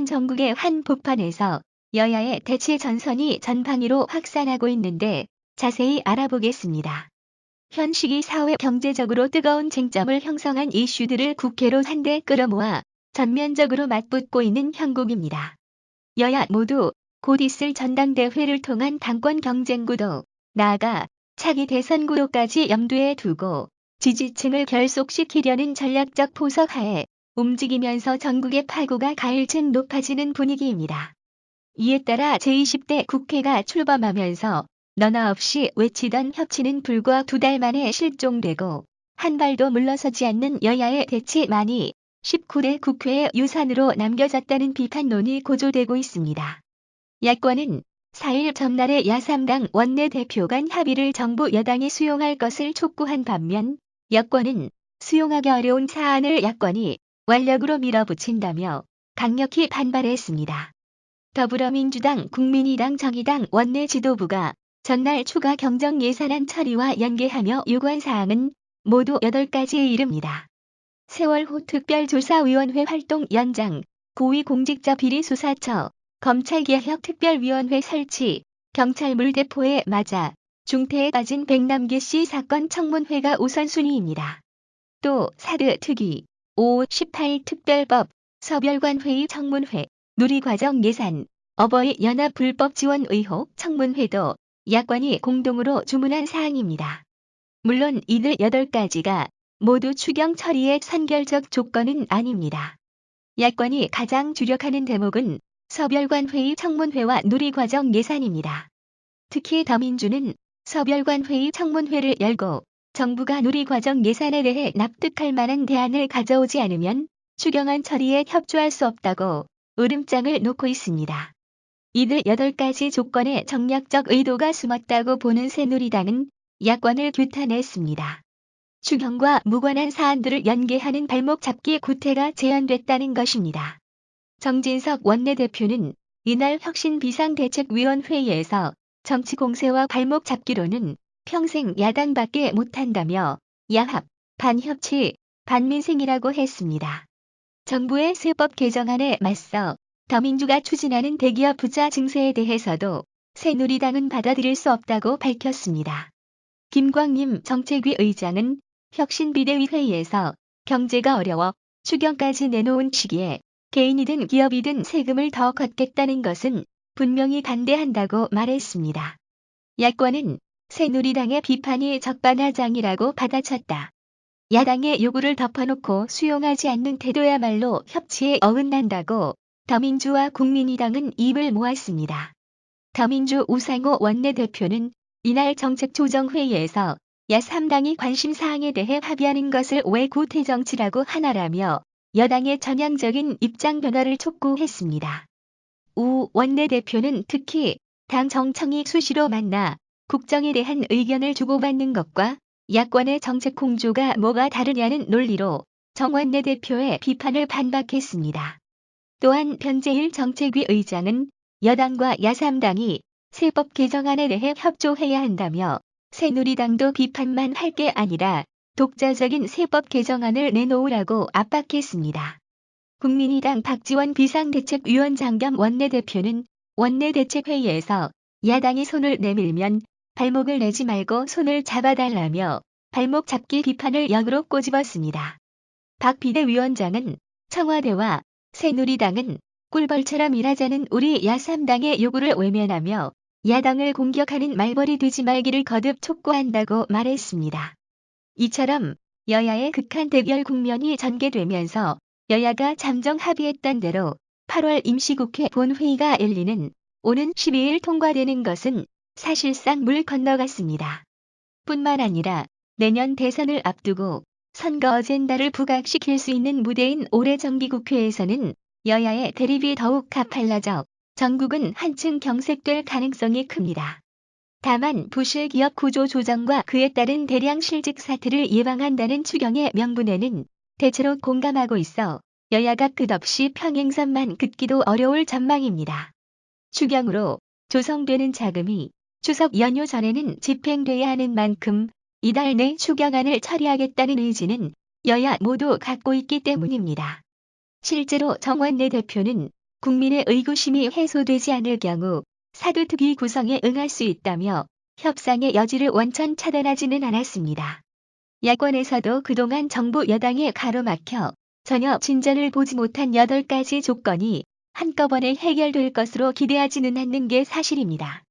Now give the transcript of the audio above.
또한 전국의 한복판에서 여야의 대치 전선이 전방위로 확산하고 있는데 자세히 알아보겠습니다. 현 시기 사회 경제적으로 뜨거운 쟁점을 형성한 이슈들을 국회로 한데 끌어모아 전면적으로 맞붙고 있는 형국입니다. 여야 모두 곧 있을 전당대회를 통한 당권 경쟁 구도, 나아가 차기 대선 구도까지 염두에 두고 지지층을 결속시키려는 전략적 포석하에 움직이면서 전국의 파고가 가일층 높아지는 분위기입니다. 이에 따라 제20대 국회가 출범하면서 너나 없이 외치던 협치는 불과 2달 만에 실종되고 한 발도 물러서지 않는 여야의 대치만이 19대 국회의 유산으로 남겨졌다는 비판론이 고조되고 있습니다. 야권은 4일 전날에 야3당 원내대표 간 합의를 정부 여당이 수용할 것을 촉구한 반면 여권은 수용하기 어려운 사안을 야권이 완력으로 밀어붙인다며 강력히 반발했습니다. 더불어민주당, 국민의당, 정의당 원내 지도부가 전날 추가 경정 예산안 처리와 연계하며 요구한 사항은 모두 8가지에 이릅니다. 세월호 특별조사위원회 활동 연장, 고위공직자비리수사처, 검찰개혁 특별위원회 설치, 경찰 물대포에 맞아 중태에 빠진 백남기 씨 사건 청문회가 우선순위입니다. 또 사드 특위, 5, 18 특별법, 서별관회의 청문회, 누리과정 예산, 어버이 연합 불법 지원 의혹 청문회도 야권이 공동으로 주문한 사항입니다. 물론 이들 8가지가 모두 추경 처리의 선결적 조건은 아닙니다. 야권이 가장 주력하는 대목은 서별관회의 청문회와 누리과정 예산입니다. 특히 더민주는 서별관회의 청문회를 열고 정부가 누리과정 예산에 대해 납득할 만한 대안을 가져오지 않으면 추경안 처리에 협조할 수 없다고 으름장을 놓고 있습니다. 이들 8가지 조건에 정략적 의도가 숨었다고 보는 새누리당은 야권을 규탄했습니다. 추경과 무관한 사안들을 연계하는 발목 잡기 구태가 제안됐다는 것입니다. 정진석 원내대표는 이날 혁신비상대책위원회의에서 정치 공세와 발목 잡기로는 평생 야당밖에 못한다며 야합, 반협치, 반민생이라고 했습니다. 정부의 세법 개정안에 맞서 더민주가 추진하는 대기업 부자 증세에 대해서도 새누리당은 받아들일 수 없다고 밝혔습니다. 김광림 정책위 의장은 혁신비대위 회의에서 경제가 어려워 추경까지 내놓은 시기에 개인이든 기업이든 세금을 더 걷겠다는 것은 분명히 반대한다고 말했습니다. 야권은 새누리당의 비판이 적반하장이라고 받아쳤다. 야당의 요구를 덮어놓고 수용하지 않는 태도야말로 협치에 어긋난다고 더민주와 국민의당은 입을 모았습니다. 더민주 우상호 원내대표는 이날 정책조정회의에서 야3당이 관심사항에 대해 합의하는 것을 왜 구태정치라고 하나라며 여당의 전향적인 입장 변화를 촉구했습니다. 우 원내대표는 특히 당 정청이 수시로 만나 국정에 대한 의견을 주고받는 것과 야권의 정책 공조가 뭐가 다르냐는 논리로 정 원내대표의 비판을 반박했습니다. 또한 변재일 정책위 의장은 여당과 야3당이 세법 개정안에 대해 협조해야 한다며 새누리당도 비판만 할 게 아니라 독자적인 세법 개정안을 내놓으라고 압박했습니다. 국민의당 박지원 비상대책위원장 겸 원내대표는 원내대책회의에서 야당이 손을 내밀면 발목을 내지 말고 손을 잡아달라며 발목 잡기 비판을 역으로 꼬집었습니다. 박 비대위원장은 청와대와 새누리당은 꿀벌처럼 일하자는 우리 야3당의 요구를 외면하며 야당을 공격하는 말벌이 되지 말기를 거듭 촉구한다고 말했습니다. 이처럼 여야의 극한 대결 국면이 전개되면서 여야가 잠정 합의했던 대로 8월 임시국회 본회의가 열리는 오는 12일 통과되는 것은 사실상 물 건너갔습니다. 뿐만 아니라 내년 대선을 앞두고 선거 어젠다를 부각시킬 수 있는 무대인 올해 정기국회에서는 여야의 대립이 더욱 가팔라져 전국은 한층 경색될 가능성이 큽니다. 다만 부실 기업 구조 조정과 그에 따른 대량 실직 사태를 예방한다는 추경의 명분에는 대체로 공감하고 있어 여야가 끝없이 평행선만 긋기도 어려울 전망입니다. 추경으로 조성되는 자금이 추석 연휴 전에는 집행돼야 하는 만큼 이달 내 추경안을 처리하겠다는 의지는 여야 모두 갖고 있기 때문입니다. 실제로 정 원내대표는 국민의 의구심이 해소되지 않을 경우 사드특위 구성에 응할 수 있다며 협상의 여지를 원천 차단하지는 않았습니다. 야권에서도 그동안 정부 여당에 가로막혀 전혀 진전을 보지 못한 8가지 조건이 한꺼번에 해결될 것으로 기대하지는 않는 게 사실입니다.